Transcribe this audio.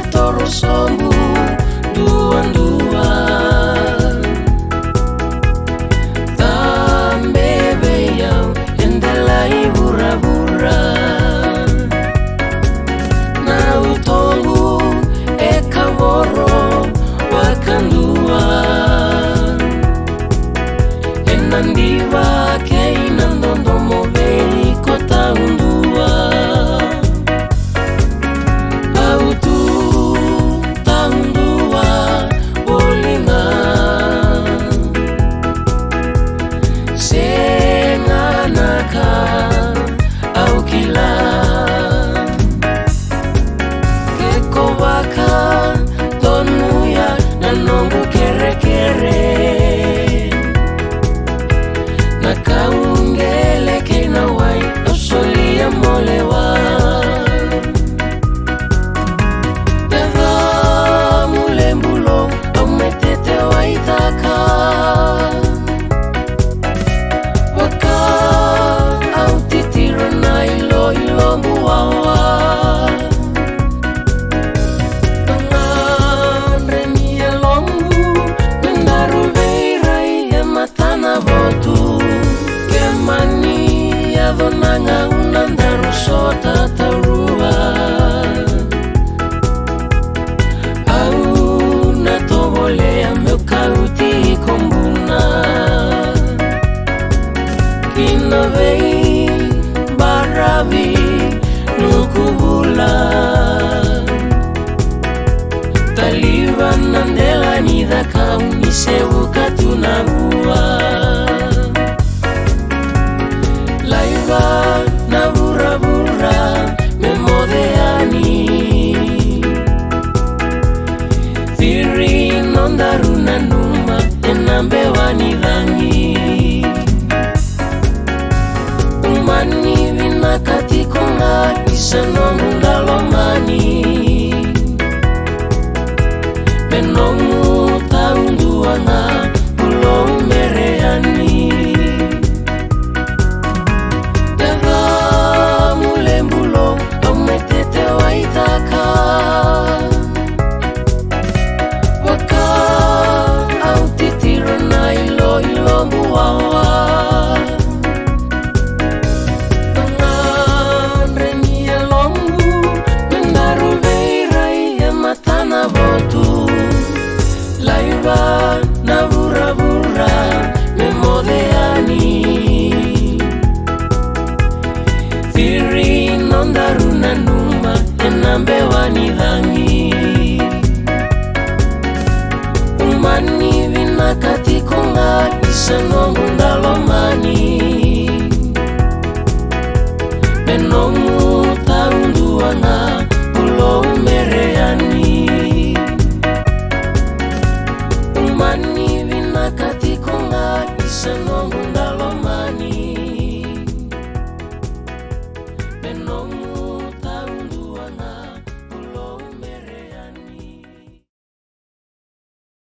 toro sombu dua-dua tambebe yau endelai bura-bura na utongu ekaboro wakandua enandiva keinandondo mobeli kota undua Nandela nida kauni seuka tunagua laiva na bura-bura memodeani Firi nondaruna numa enambewani dangi umani vina katikonga isenonundalomani Nomu taunduana ulong mereani Deva mulembulo ometete waitaka Waka autitiro na ilo muawa Tangan elongu mendaru veirai ematana botu Laiva na bura-bura memodeani Firi nondaruna numa enambewani dangi umani vina katikonga isenongundalomani menomu taunduana ulo mereani Mani vina katikonga iseno